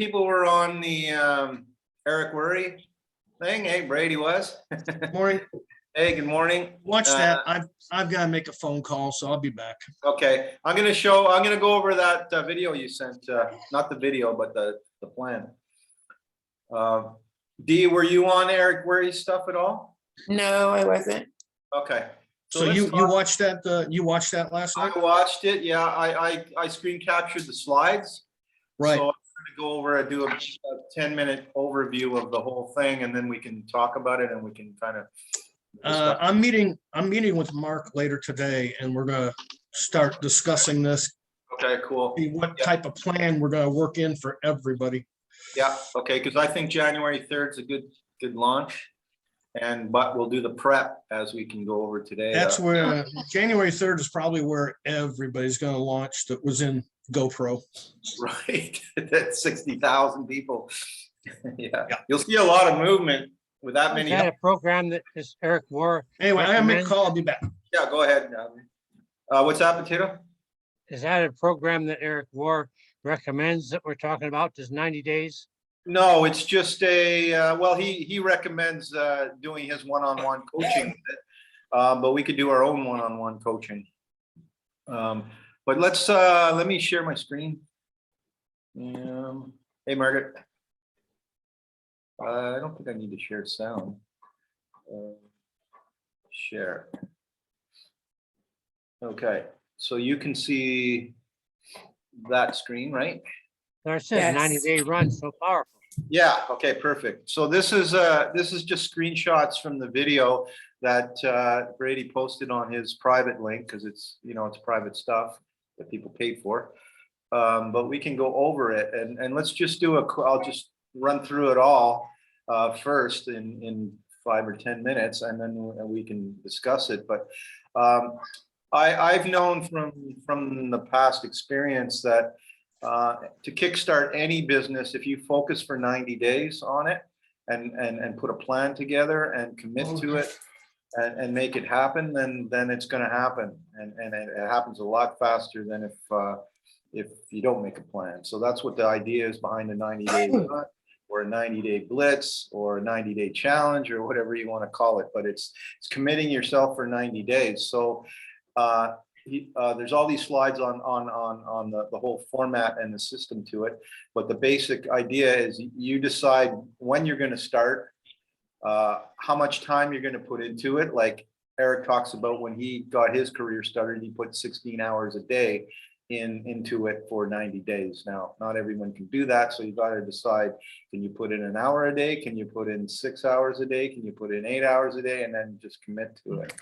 people were on the Eric Worre thing. Hey, Brady was. Morning. Hey, good morning. Watch that. I've got to make a phone call, so I'll be back. Okay, I'm gonna go over that video you sent. Not the video, but the plan. Dee, were you on Eric Worre's stuff at all? No, I wasn't. Okay. So you watched that? You watched that last night? I watched it. Yeah, I screen captured the slides. Right. So I'm going to go over and do a 10-minute overview of the whole thing, and then we can talk about it, and we can kind of. I'm meeting with Mark later today, and we're going to start discussing this. Okay, cool. See what type of plan we're going to work in for everybody. Yeah. Okay. Because I think January 3rd is a good launch, but we'll do the prep as we can go over today. That's where January 3rd is probably where everybody's going to launch that was in GoPro. Right. That's 60,000 people. Yeah. You'll see a lot of movement with that many. Is that a program that is Eric Worre? Anyway, I gotta make a call. I'll be back. Yeah, go ahead. What's that, Potato? Is that a program that Eric Worre recommends that we're talking about? Just 90 days? No, it's just well, he recommends doing his one-on-one coaching with it, but we could do our own one-on-one coaching. But let me share my screen. Hey, Margaret. I don't think I need to share sound. Share. Okay, so you can see that screen, right? There it says Yes. 90-day run, so powerful. Yeah, okay, perfect. So this is just screenshots from the video that Brady posted on his private link, because it's it's private stuff that people paid for. But we can go over it, and let's just do I'll just run through it all first in 5 or 10 minutes, and then we can discuss it. But I've known from the past experience that to kickstart any business, if you focus for 90 days on it and put a plan together and commit to it and make it happen, then it's going to happen, and it happens a lot faster than if you don't make a plan. So that's what the idea is behind the 90-day run, or a 90-day blitz, or a 90-day challenge, or whatever you want to call it. But it's committing yourself for 90 days. So there's all these slides on the whole format and the system to it. But the basic idea is you decide when you're going to start, how much time you're going to put into it. Like Eric talks about when he got his career started, he put 16 hours a day into it for 90 days. Now, not everyone can do that. So you got to decide, can you put in an hour a day? Can you put in 6 hours a day? Can you put in 8 hours a day? And then just commit to it.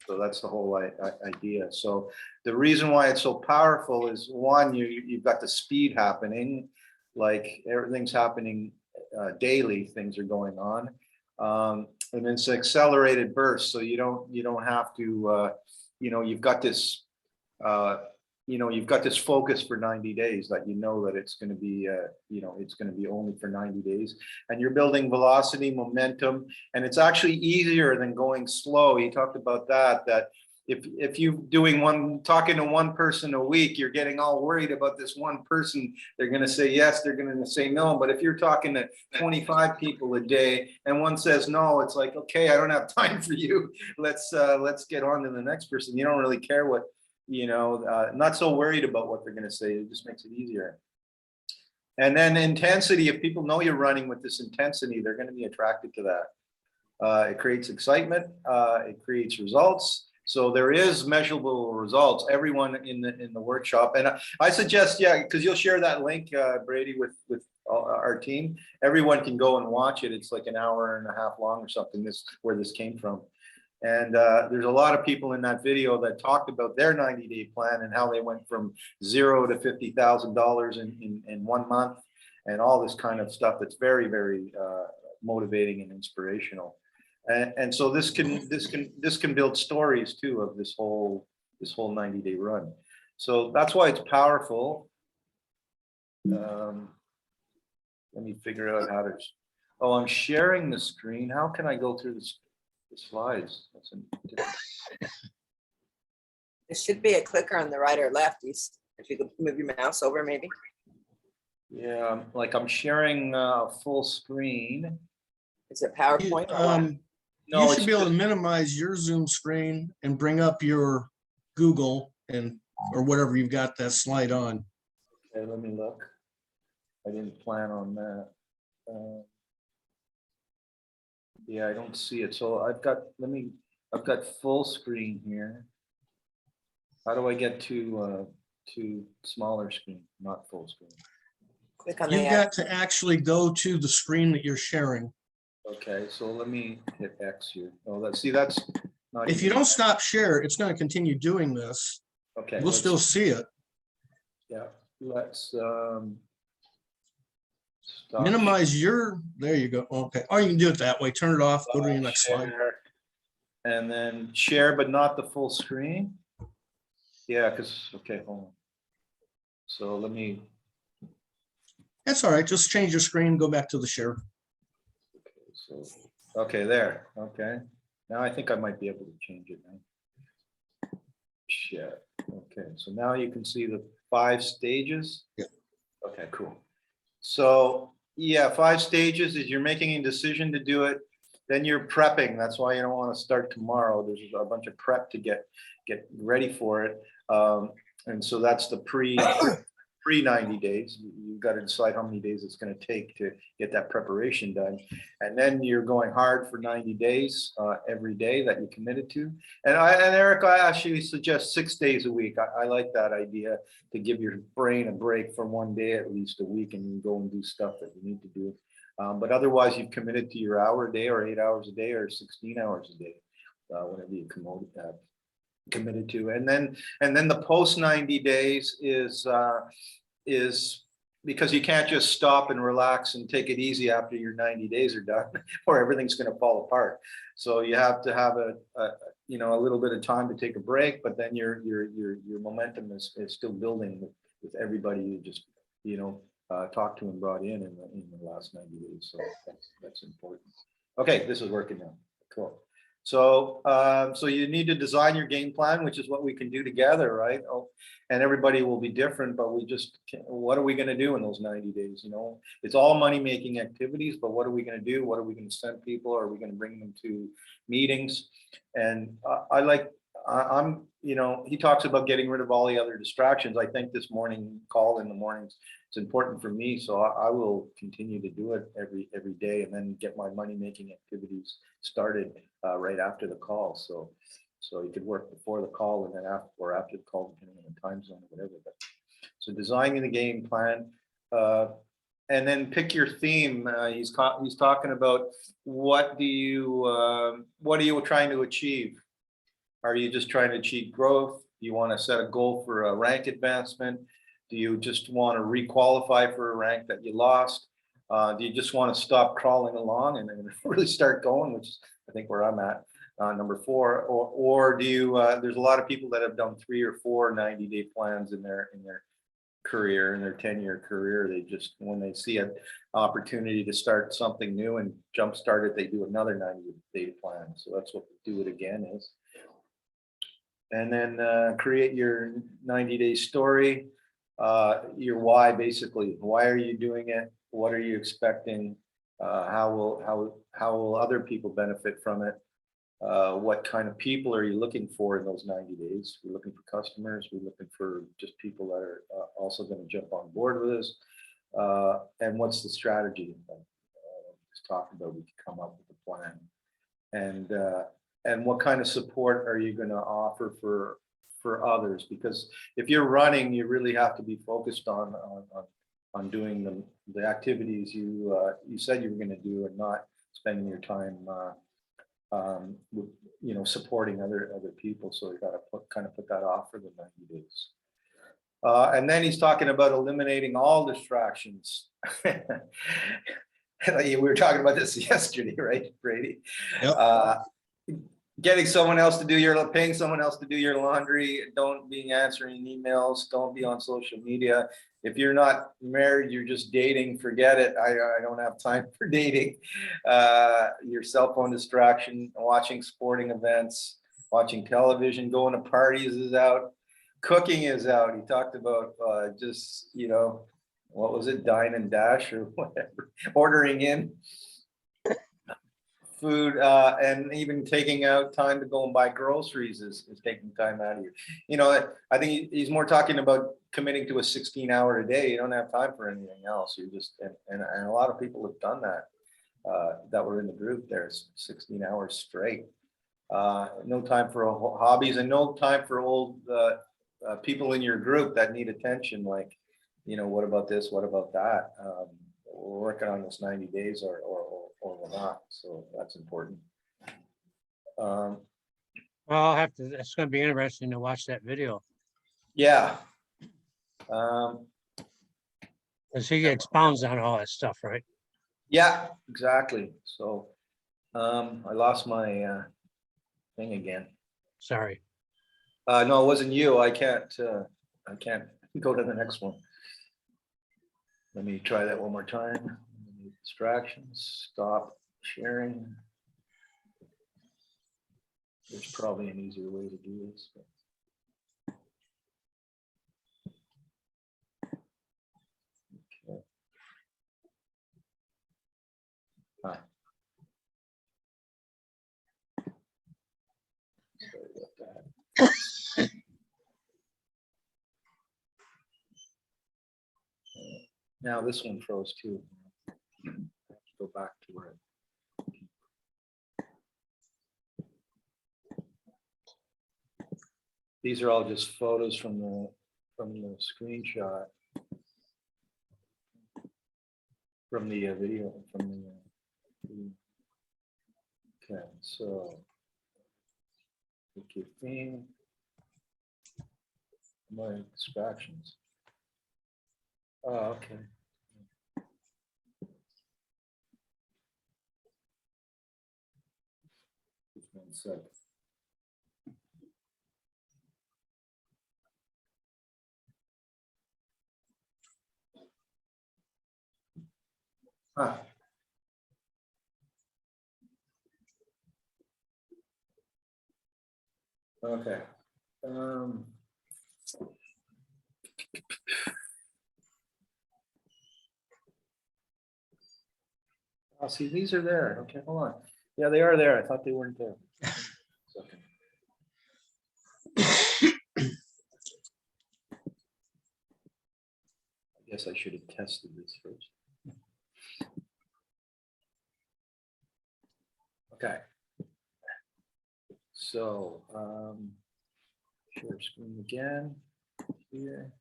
So that's the whole idea. So the reason why it's so powerful is, one, you've got the speed happening, like everything's happening daily, things are going on. And it's an accelerated burst. So you don't have to, you've got this, you've got this focus for 90 days that that it's going to be, it's going to be only for 90 days, and you're building velocity, momentum, and it's actually easier than going slow. He talked about that if you talking to one person a week, you're getting all worried about this one person. They're going to say yes, they're going to say no. But if you're talking to 25 people a day and one says no, it's like, okay, I don't have time for you. Let's get on to the next person. You don't really care what, not so worried about what they're going to say. It just makes it easier. And then intensity, if people know you're running with this intensity, they're going to be attracted to that. It creates excitement. It creates results. So there is measurable results. Everyone in the workshop, and I suggest, because you'll share that link, Brady, with our team. Everyone can go and watch it. It's like an hour and a half long or something. Where this came from. And there's a lot of people in that video that talked about their 90-day plan and how they went from $0 to $50,000 in 1 month, and all this kind of stuff that's very, very motivating and inspirational. And so this can build stories too of this whole 90-day run. So that's why it's powerful. Let me figure out how to. Oh, I'm sharing the screen. How can I go through this? The slides. There should be a clicker on the right or left. If you could move your mouse over, maybe. Yeah, like I'm sharing full screen. Is it PowerPoint or what? No, You it's should be able to just- minimize your Zoom screen and bring up your Google and, or whatever you've got that slide on. Okay, let me look. I didn't plan on that. Yeah, I don't see it. So I've got, I've got full screen here. How do I get to smaller screen, not full screen? Click on the You've X. got to actually go to the screen that you're sharing. Okay, so let me hit X here. Oh, let's see, that's not If you even- don't stop share, it's going to continue doing this. Okay, We'll still see it. yeah, let's stop Minimize your, there you go. Okay. Or you can do it that way. Turn it off, go to the next slide. share, and then share, but not the full screen. Yeah, because, okay, hold on. So let me, That's all right. Just change your screen, go back to the share. so, okay, there, okay. Now I think I might be able to change it now. Share, okay, so now you can see the 5 stages. Yeah. Okay, cool. So, yeah, 5 stages is you're making a decision to do it, then you're prepping. That's why you don't want to start tomorrow. There's a bunch of prep to get ready for it. And so that's the pre 90 days. You've got to decide how many days it's going to take to get that preparation done. And then you're going hard for 90 days every day that you committed to. And Eric, I actually suggest 6 days a week. I like that idea, to give your brain a break for one day at least a week, and you go and do stuff that you need to do. But otherwise, you've committed to your hour a day or 8 hours a day or 16 hours a day, whatever you committed to. And then the post 90 days is because you can't just stop and relax and take it easy after your 90 days are done, or everything's going to fall apart. So you have to have a little bit of time to take a break, but then your momentum is still building with everybody you just talked to and brought in the last 90 days. So that's important. Okay, this is working now. Cool. So so you need to design your game plan, which is what we can do together, right? Oh, and everybody will be different, but we just what are we going to do in those 90 days? It's all money making activities, but what are we going to do? What are we going to send people? Are we going to bring them to meetings? And I'm he talks about getting rid of all the other distractions. I think this morning call in the mornings, it's important for me, so I will continue to do it every day, and then get my money making activities started right after the call. So you could work before the call and then after or after the call, depending on the time zone or whatever. But so designing the game plan, and then pick your theme. He's talking about what are you trying to achieve? Are you just trying to achieve growth? Do you want to set a goal for a rank advancement? Do you just want to requalify for a rank that you lost? Do you just want to stop crawling along and really start going, which is, I think, where I'm at, number 4, or do you? There's a lot of people that have done 3 or 4 90-day plans in their career, in their 10-year career. They just, when they see an opportunity to start something new and jumpstart it, they do another 90-day plan. So that's what Do It Again is. And then create your 90-day story, your why, basically. Why are you doing it? What are you expecting? How will other people benefit from it? What kind of people are you looking for in those 90 days? We're looking for customers. We're looking for just people that are also going to jump on board with us. And what's the strategy? Just talking about, we can come up with a plan. And what kind of support are you going to offer for others? Because if you're running, you really have to be focused on doing the activities you said you were going to do, and not spending your time supporting other people. So you got to put that off for the 90 days. And then he's talking about eliminating all distractions. We were talking about this yesterday, right, Brady? Yep. Paying someone else to do your laundry. Don't be answering emails. Don't be on social media. If you're not married, you're just dating, forget it. I don't have time for dating. Your cell phone distraction, watching sporting events, watching television, going to parties is out. Cooking is out. He talked about what was it, Dine and Dash or whatever, ordering in food, and even taking out time to go and buy groceries is taking time out of you. You know, I think he's more talking about committing to a 16-hour a day. You don't have time for anything else. You just, and a lot of people have done that, that were in the group. There's 16 hours straight. No time for hobbies and no time for old people in your group that need attention. Like, you know, what about this? What about that? We're working on this 90 days or we're not. So that's important. Well, I'll have to, it's gonna be interesting to watch that video. Yeah. Cause he expounds on all that stuff, right? Yeah, exactly. So I lost my thing again. Sorry. No, it wasn't you. I can't go to the next one. Let me try that one more time. Distractions, stop sharing. There's probably an easier way to do this. Okay. Sorry about that. Now this one froze too. Go back to where. These are all just photos from the screenshot. From the video, from the video. Okay, so pick your theme. My distractions. Oh, okay. Just 1 sec. Huh. Okay. I'll see, these are there. Okay, hold on. Yeah, they are there. I thought they weren't there. Okay. I guess I should have tested this first. Okay. So, share screen again here.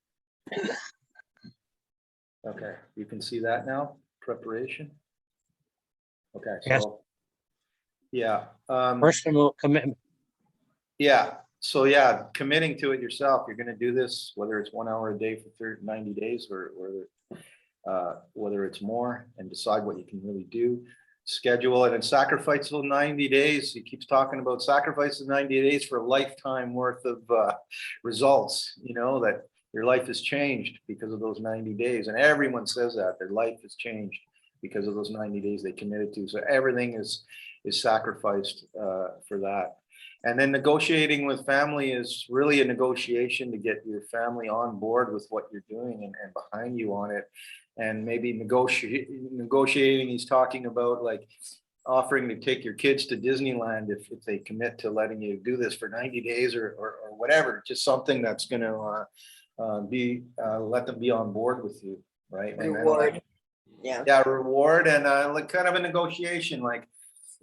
Okay, you can see that now, preparation. Okay, Yes. so, yeah. Personal commitment. Yeah, so yeah, committing to it yourself. You're gonna do this, whether it's 1 hour a day for 90 days or whether it's more, and decide what you can really do. Schedule it and sacrifice those 90 days. He keeps talking about sacrifices 90 days for a lifetime worth of results, you know, that your life has changed because of those 90 days. And everyone says that their life has changed because of those 90 days they committed to. So everything is sacrificed for that. And then negotiating with family is really a negotiation to get your family on board with what you're doing and behind you on it. And maybe negotiating, he's talking about like offering to take your kids to Disneyland if they commit to letting you do this for 90 days or whatever, just something that's going to let them be on board with you, right? Reward. Yeah. Yeah, reward and like kind of a negotiation, like,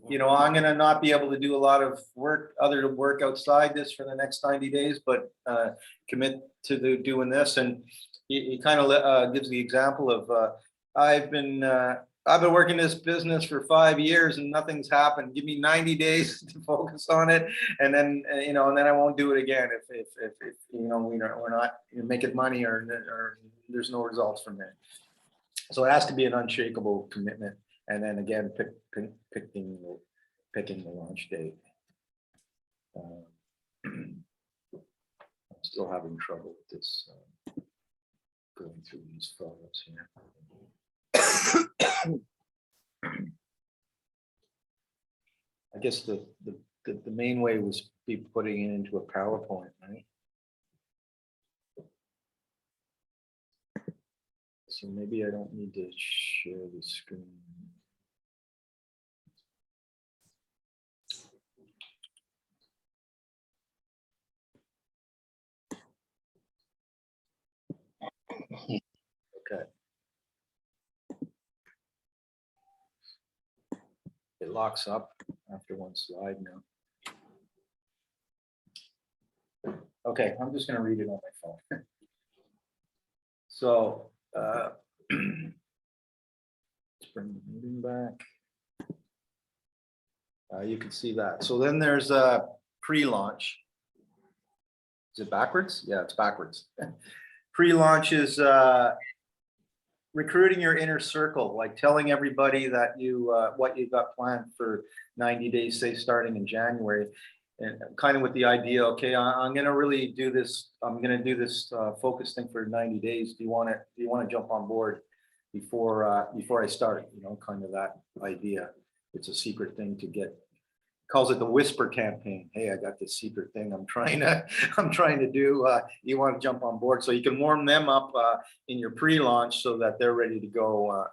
you know, I'm gonna not be able to do a lot of work other than work outside this for the next 90 days, but commit to doing this. And he kind of gives the example of I've been working this business for 5 years and nothing's happened. Give me 90 days to focus on it, and then you know, and then I won't do it again if you know we're not making money or there's no results from it. So it has to be an unshakable commitment. And then again, picking the launch date. I'm still having trouble with this, going through these photos here. I guess the main way was be putting it into a PowerPoint, right? so maybe I don't need to share the screen. Okay. It locks up after one slide now. Okay, I'm just gonna read it on my phone. So, let's bring the meeting back. You can see that. So then there's a pre-launch. Is it backwards? Yeah, it's backwards. Pre-launch is recruiting your inner circle, like telling everybody that you what you've got planned for 90 days, say starting in January, and kind of with the idea, okay, I'm going to really do this. I'm going to do this focus thing for 90 days. Do you want to jump on board before I start? You know, kind of that idea. It's a secret thing to get. Calls it the whisper campaign. Hey, I got this secret thing I'm trying to do. You want to jump on board? So you can warm them up in your pre-launch so that they're ready to go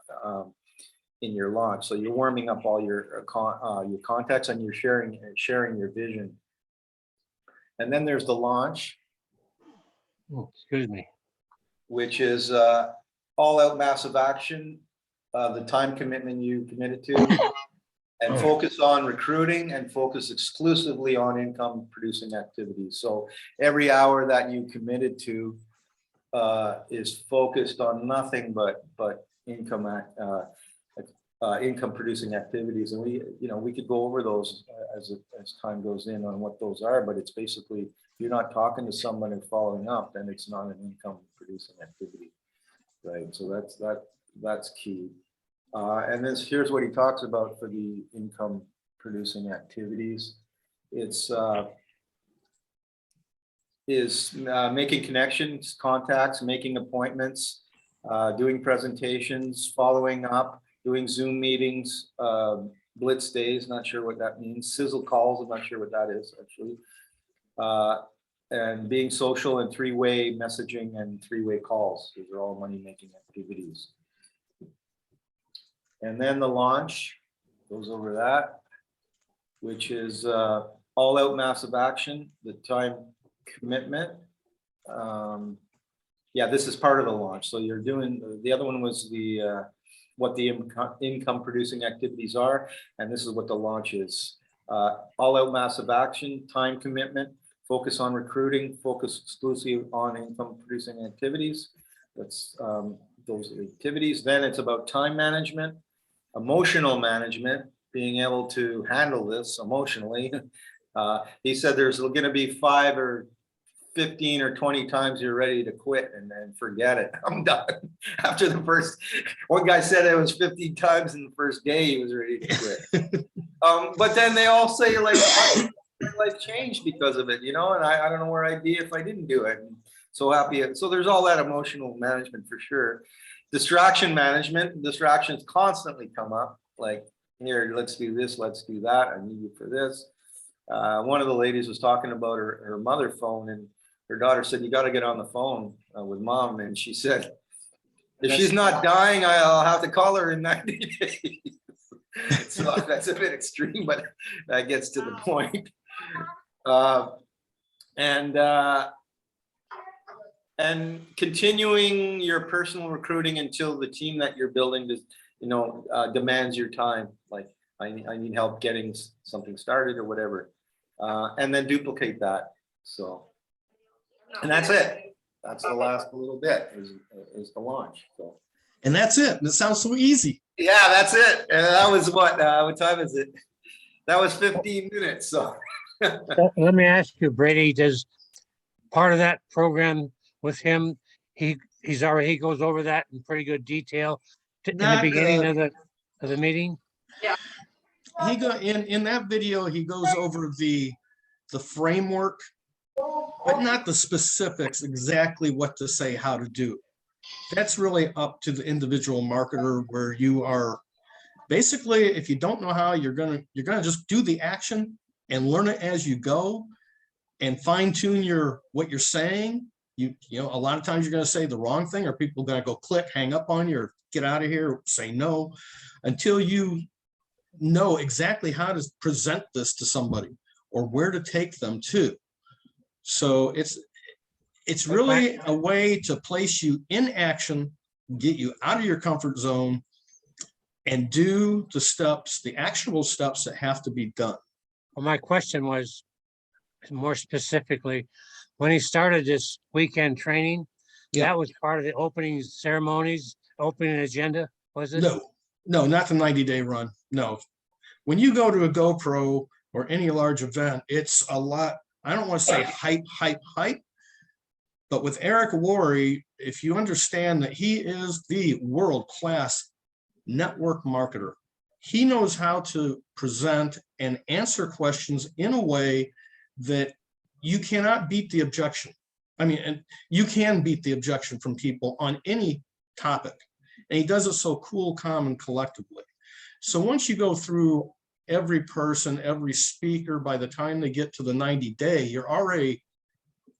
in your launch. So you're warming up all your contacts, and you're sharing your vision. And then there's the launch. Oh, excuse me. Which is all out massive action, the time commitment you committed to. And focus on recruiting and focus exclusively on income producing activities. So every hour that you committed to is focused on nothing but income producing activities. And we could go over those as time goes in on what those are, but it's basically, if you're not talking to someone and following up, then it's not an income producing activity, right? So that's key. And here's what he talks about for the income producing activities. It's making connections, contacts, making appointments, doing presentations, following up, doing Zoom meetings, blitz days, not sure what that means, sizzle calls, I'm not sure what that is actually, and being social and three-way messaging and three-way calls. These are all money-making activities. And then the launch goes over that, which is all out massive action, the time commitment. Yeah, this is part of the launch. So you're doing, the other one was what the income producing activities are. And this is what the launch is. All out massive action, time commitment, focus on recruiting, focus exclusively on income producing activities. That's those activities. Then it's about time management, emotional management, being able to handle this emotionally. He said there's going to be 5 or 15 or 20 times you're ready to quit and then forget it. I'm done. After the first, one guy said it was 15 times in the first day he was ready to quit. But then they all say like life changed because of it, you know, and I don't know where I'd be if I didn't do it. And so happy. So there's all that emotional management for sure. Distraction management, distractions constantly come up, like, here, let's do this, let's do that, I need you for this. One of the ladies was talking about her mother phone, and her daughter said, you got to get on the phone with mom. And she said, if she's not dying, I'll have to call her in 90 days. So that's a bit extreme, but that gets to the point. And continuing your personal recruiting until the team that you're building demands your time. Like, I need help getting something started or whatever. And then duplicate that. So, and that's it. That's the last little bit is the launch. So. And that's it. It sounds so easy. Yeah, that's it. And that was what time is it? That was 15 minutes. So. Let me ask you, Brady, does part of that program with him, he goes over that in pretty good detail in the beginning of the meeting? Yeah. He in that video, he goes over the framework, but not the specifics, exactly what to say, how to do. That's really up to the individual marketer, where you are basically, if you don't know how, you're gonna just do the action and learn it as you go and fine tune what you're saying You know, a lot of times you're going to say the wrong thing, or people are going to go click, hang up on you, or get out of here, say no, until you know exactly how to present this to somebody or where to take them to. So it's really a way to place you in action, get you out of your comfort zone, and do the steps, the actionable steps that have to be done. Well, my question was more specifically, when he started this weekend training, Yeah. that was part of the opening ceremonies, opening agenda, was it? No, not the 90-day run. No. When you go to a GoPro or any large event, it's a lot. I don't want to say hype, but with Eric Worre, if you understand that he is the world-class network marketer, he knows how to present and answer questions in a way that you cannot beat the objection. I mean, and you can beat the objection from people on any topic. And he does it so cool, calm, and collectively. So once you go through every person, every speaker, by the time they get to the 90-day, you're already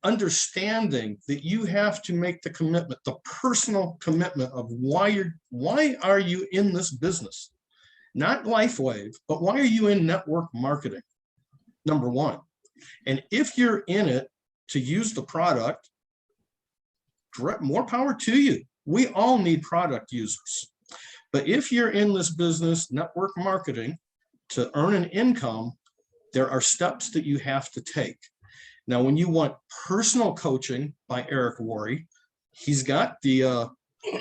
understanding that you have to make the commitment, the personal commitment of why are you in this business? Not LifeWave, but why are you in network marketing? Number one. And if you're in it to use the product, more power to you. We all need product users. But if you're in this business, network marketing, to earn an income, there are steps that you have to take. Now, when you want personal coaching by Eric Worre, he's got the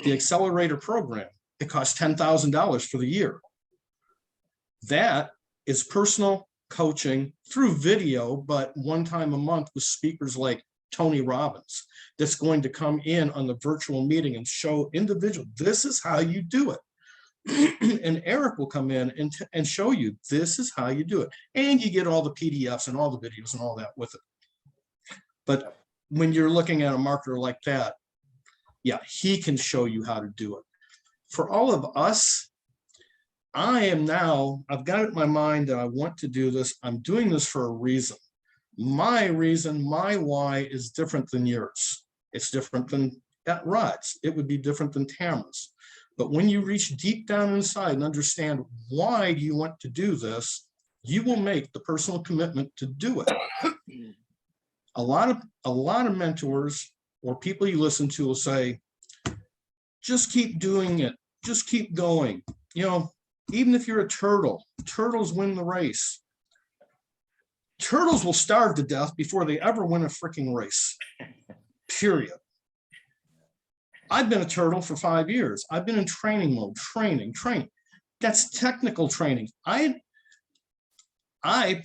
accelerator program. It costs $10,000 for the year. That is personal coaching through video, but one time a month with speakers like Tony Robbins, that's going to come in on the virtual meeting and show individual, this is how you do it. And Eric will come in and show you, this is how you do it. And you get all the PDFs and all the videos and all that with it. But when you're looking at a marketer like that, yeah, he can show you how to do it. For all of us, I've got it in my mind that I want to do this. I'm doing this for a reason. My reason, my why is different than yours. It's different than Rod's. It would be different than Tamara's. But when you reach deep down inside and understand why do you want to do this, you will make the personal commitment to do it. A lot of mentors or people you listen to will say, just keep doing it. Just keep going. You know, even if you're a turtle, turtles win the race. Turtles will starve to death before they ever win a freaking race, period. I've been a turtle for 5 years. I've been in training mode, training. That's technical training. I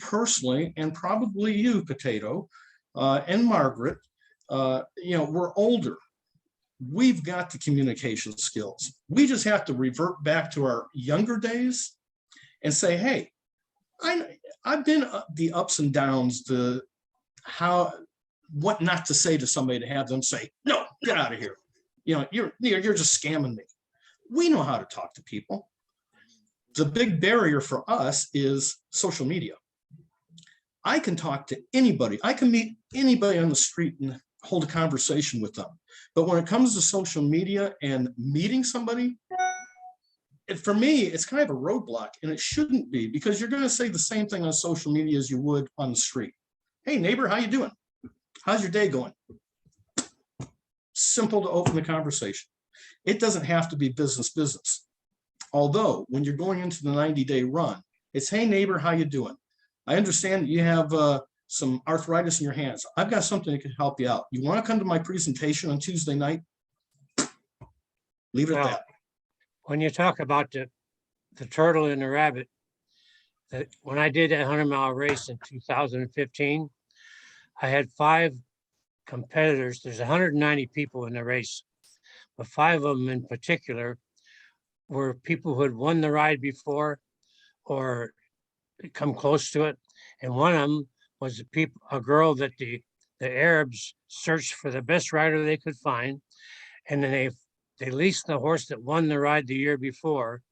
personally, and probably you, Potato, and Margaret, we're older. We've got the communication skills. We just have to revert back to our younger days and say, hey, I've been the ups and downs, what not to say to somebody to have them say, no, get out of here. You know, you're just scamming me. We know how to talk to people. The big barrier for us is social media. I can talk to anybody. I can meet anybody on the street and hold a conversation with them. But when it comes to social media and meeting somebody, for me, it's kind of a roadblock, and it shouldn't be, because you're going to say the same thing on social media as you would on the street. Hey, neighbor, how you doing? How's your day going? Simple to open the conversation. It doesn't have to be business. Although when you're going into the 90-day run, it's, hey, neighbor, how you doing? I understand that you have some arthritis in your hands. I've got something that can help you out. You want to come to my presentation on Tuesday night? Leave it at that. When you talk about the turtle and the rabbit, when I did that 100-mile race in 2015, I had 5 competitors. There's 190 people in the race, but 5 of them in particular were people who had won the ride before or come close to it. And one of them was a girl that the Arabs searched for the best rider they could find. And then they leased the horse that won the ride the year before.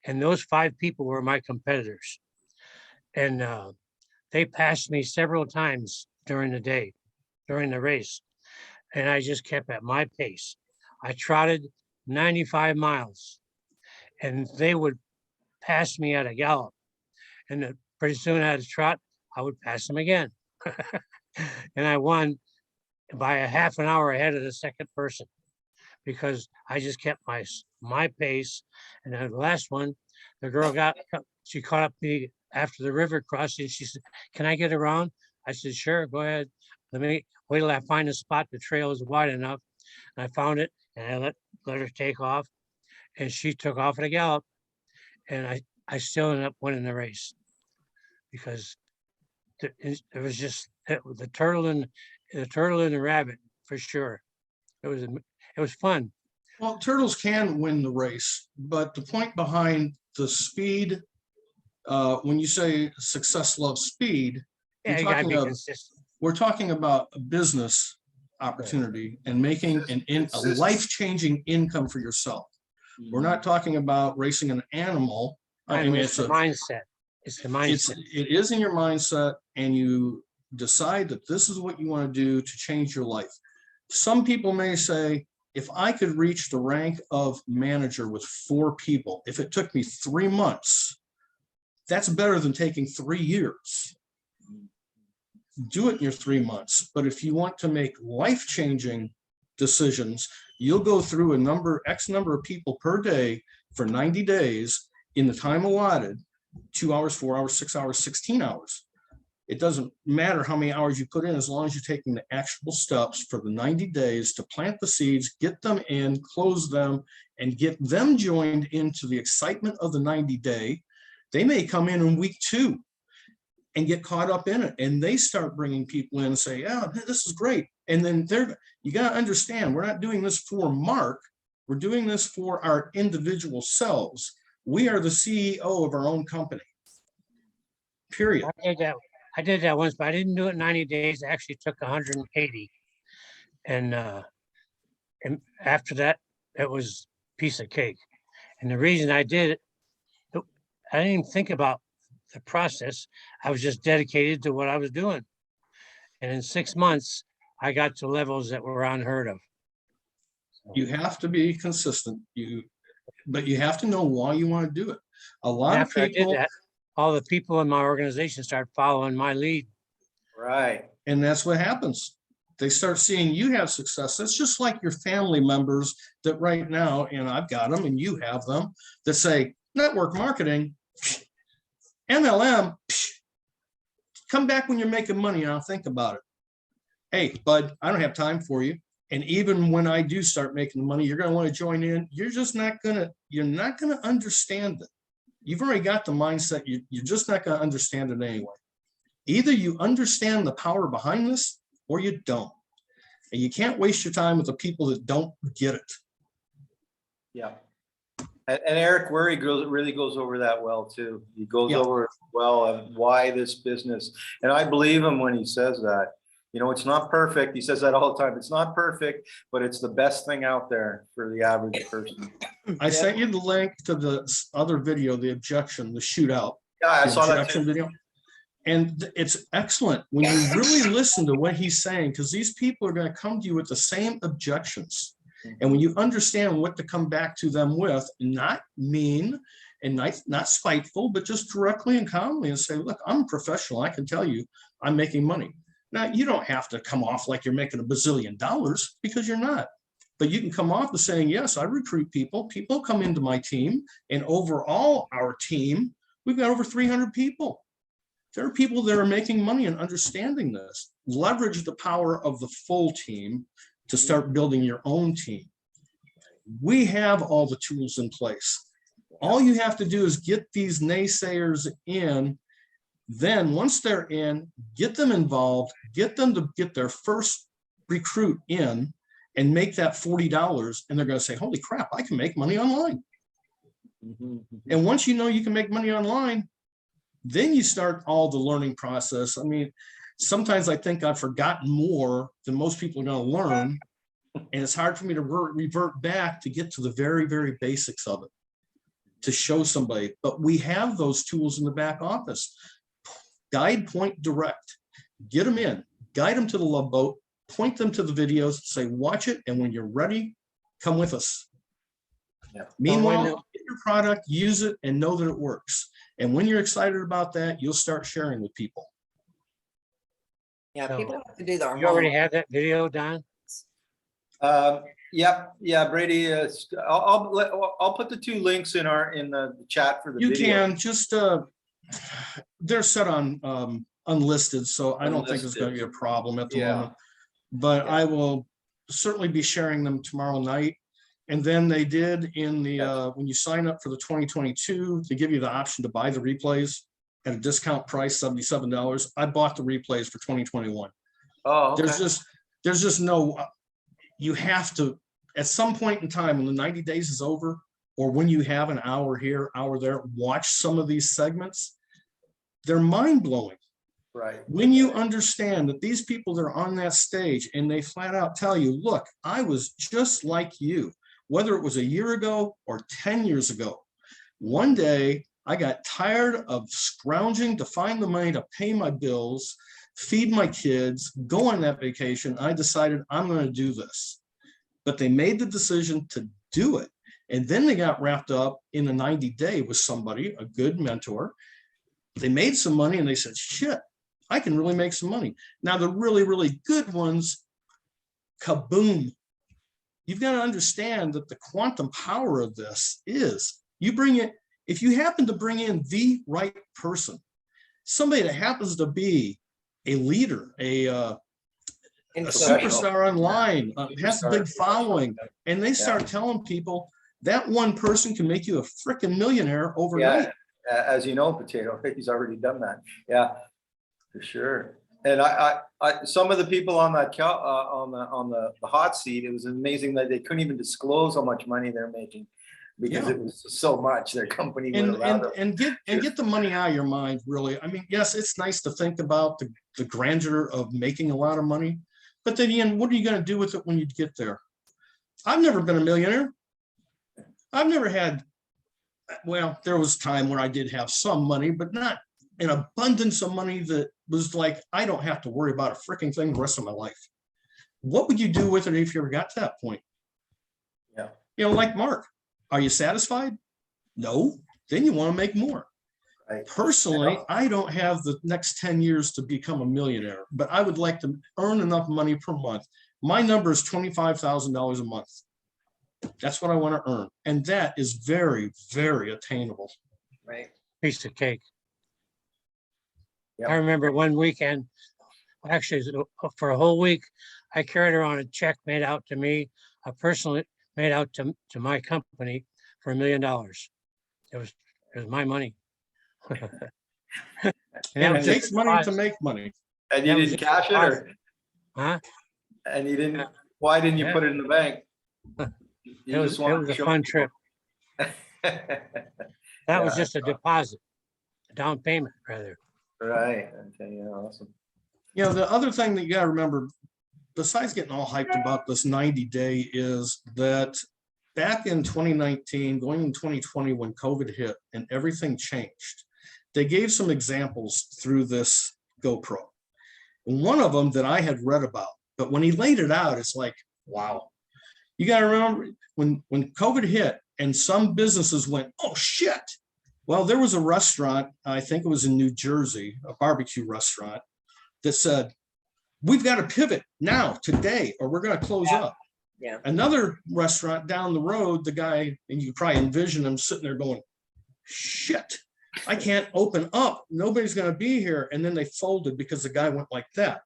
And those 5 people were my competitors. And they passed me several times during the day, during the race. and I just kept at my pace. I trotted 95 miles and they would pass me at a gallop. And then pretty soon at a trot, I would pass them again. And I won by a half an hour ahead of the second person because I just kept my pace. And then the last one, the girl she caught up me after the river crossing. She said, "Can I get around?" I said, "Sure, go ahead. Let me wait till I find a spot. The trail is wide enough." And I found it and I let her take off, and she took off at a gallop. And I still ended up winning the race because it was just the turtle and the rabbit for sure. It was fun. Well, turtles can win the race, but the point behind the speed, when you say success loves speed, Yeah, you gotta be consistent. we're talking about a business opportunity and making a life-changing income for yourself. We're not talking about racing an animal. I mean, it's the mindset. It's the mindset. It is in your mindset, and you decide that this is what you want to do to change your life. Some people may say, if I could reach the rank of manager with 4 people, if it took me 3 months, that's better than taking 3 years. Do it in your 3 months. But if you want to make life-changing decisions, you'll go through X number of people per day for 90 days in the time allotted, 2 hours, 4 hours, 6 hours, 16 hours. It doesn't matter how many hours you put in, as long as you're taking the actual steps for the 90 days to plant the seeds, get them in, close them, and get them joined into the excitement of the 90-day. They may come in week 2 and get caught up in it, and they start bringing people in and say, "Yeah, this is great." And then you got to understand, we're not doing this for Mark. We're doing this for our individual selves. We are the CEO of our own company. Period. I did that once, but I didn't do it in 90 days. It actually took 180. And after that, it was a piece of cake. And the reason I did it, I didn't even think about the process. I was just dedicated to what I was doing. And in 6 months, I got to levels that were unheard of. You have to be consistent. But you have to know why you want to do it. A lot of people, I did that, all the people in my organization started following my lead. Right. and that's what happens. They start seeing you have success. It's just like your family members that right now, and I've got them and you have them, that say network marketing, MLM, come back when you're making money and I'll think about it. Hey, bud, I don't have time for you. And even when I do start making the money, you're going to want to join in. You're not going to understand it. You've already got the mindset. You're just not going to understand it anyway. Either you understand the power behind this or you don't. And you can't waste your time with the people that don't get it. Yeah. And Eric Worre really goes over that well too. He goes Yeah. over well of why this business. And I believe him when he says that. You know, it's not perfect. He says that all the time. It's not perfect, but it's the best thing out there for the average person. I sent you the link to the other video, the objection, the shootout. Yeah, I the saw that objection too. video. And it's excellent when you really listen to what he's saying, because these people are going to come to you with the same objections. And when you understand what to come back to them with, not mean and not spiteful, but just directly and calmly and say, look, I'm a professional. I can tell you I'm making money. Now, you don't have to come off like you're making $1 bazillion, because you're not. But you can come off as saying, yes, I recruit people. People come into my team. And overall, our team, we've got over 300 people. There are people that are making money and understanding this. Leverage the power of the full team to start building your own team. We have all the tools in place. All you have to do is get these naysayers in. Then once they're in, get them involved, get them to get their first recruit in and make that $40. And they're going to say, holy crap, I can make money online. And once you know you can make money online, then you start all the learning process. I mean, sometimes I think I've forgotten more than most people are going to learn. And it's hard for me to revert back to get to the very, very basics of it, to show somebody. But we have those tools in the back office. Guide, point, direct. Get them in. Guide them to the LoveBoat. point them to the videos, say, watch it, and when you're ready, come with us. Yeah. Meanwhile, get your product, use it, and know that it works. And when you're excited about that, you'll start sharing with people. Yeah, So, people have to do their You already homework. have that video, Don? Yeah, Brady, I'll put the 2 links in the chat for the You video. can just, they're set on unlisted, so I don't think it's going to be a problem at the Yeah. moment. But Yeah. I will certainly be sharing them tomorrow night. And then they did in the, when you sign up for the 2022, they give you the option to buy the replays at a discount price, $77. I bought the replays for 2021. Oh, okay. There's just no, you have to, at some point in time, when the 90 days is over, or when you have an hour here, hour there, watch some of these segments. They're mind blowing. Right. When you understand that these people that are on that stage and they flat out tell you, look, I was just like you, whether it was a year ago or 10 years ago. One day I got tired of scrounging to find the money to pay my bills, feed my kids, go on that vacation. I decided I'm going to do this. But they made the decision to do it. And then they got wrapped up in a 90-day with somebody, a good mentor. They made some money and they said, shit, I can really make some money. Now, the really, really good ones, kaboom. You've got to understand that the quantum power of this is you bring it, if you happen to bring in the right person, somebody that happens to be a leader, a superstar online, has a big following, and they start telling people that one person can make you a freaking millionaire overnight. Yeah, as you know, Potato, he's already done that. Yeah, for sure. And I some of the people on that on the hot seat, it was amazing that they couldn't even disclose how much money they're making because it was so much. Their company would allow them. And get the money out of your mind, really. I mean, yes, it's nice to think about the grandeur of making a lot of money, but then again, what are you going to do with it when you get there? I've never been a millionaire. I've never had, well, there was a time where I did have some money, but not an abundance of money that was like, I don't have to worry about a freaking thing the rest of my life. What would you do with it if you ever got to that point? Yeah. You know, like Mark, are you satisfied? No. Then you want to make more. Right. Personally, I don't have the next 10 years to become a millionaire, but I would like to earn enough money per month. My number is $25,000 a month. That's what I want to earn. And that is very, very attainable. Right. Piece of cake. Yep. I remember one weekend, actually for a whole week, I carried around a check made out to me, personally made out to my company for $1 million. It was my money. And it takes money to make money. And you didn't cash it, or? Huh? And you didn't, why didn't you put it in the bank? It was a fun trip. That was just a deposit, a down payment rather. Right. Okay, yeah, awesome. You know, the other thing that you got to remember, besides getting all hyped about this 90-day, is that back in 2019, going in 2020, when COVID hit and everything changed, they gave some examples through this GoPro. And one of them that I had read about, but when he laid it out, it's like, wow. You got to remember when COVID hit and some businesses went, oh shit. Well, there was a restaurant, I think it was in New Jersey, a barbecue restaurant, that said, we've got to pivot now, today, or we're going to close up. Yeah. Another restaurant down the road, the guy, and you could probably envision him sitting there going, shit, I can't open up. Nobody's going to be here. And then they folded because the guy went like that.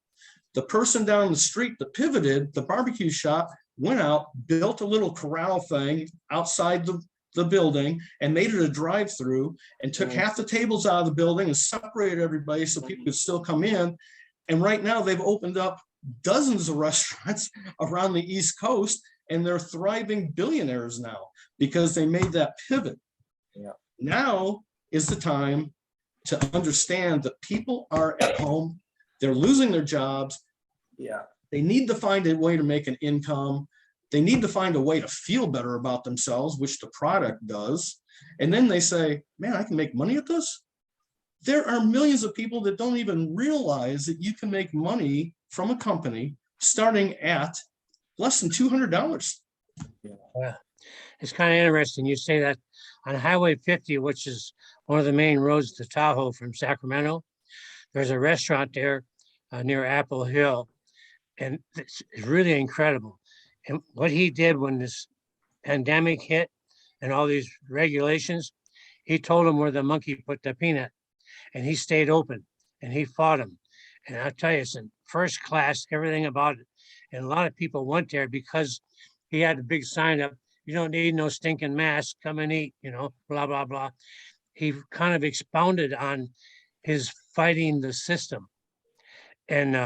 The person down the street that pivoted, the barbecue shop, went out, built a little corral thing outside the building and made it a drive-through and took half the tables out of the building and separated everybody so people could still come in. And right now they've opened up dozens of restaurants around the East Coast, and they're thriving billionaires now because they made that pivot. Yeah. Now is the time to understand that people are at home, they're losing their jobs. Yeah. They need to find a way to make an income. They need to find a way to feel better about themselves, which the product does. And then they say, man, I can make money at this. There are millions of people that don't even realize that you can make money from a company starting at less than $200. It's kind of interesting. You say that on Highway 50, which is one of the main roads to Tahoe from Sacramento, there's a restaurant there near Apple Hill, and it's really incredible. And what he did when this pandemic hit and all these regulations, he told them where the monkey put the peanut, and he stayed open and he fought him. And I'll tell you, it's in first class, everything about it. And a lot of people went there because he had a big sign up, you don't need no stinking mask, come and eat, blah, blah, blah. He kind of expounded on his fighting the system. And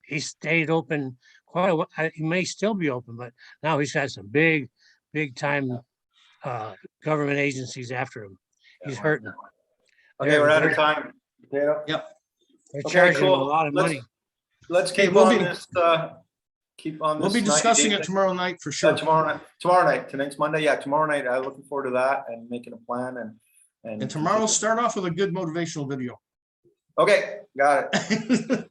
he stayed open quite a while. He may still be open, but now he's got some big time government agencies after him. He's hurting. Okay, we're out of time. Potato. Yep. They're Okay, charging him a cool. lot of money. Let's keep we'll on be- this, keep on this. We'll be 90 discussing day it thing. tomorrow night for sure. Tomorrow night, tonight's Monday, yeah, tomorrow night, I'm looking forward to that and making a plan And tomorrow, start off with a good motivational video. Okay, got it.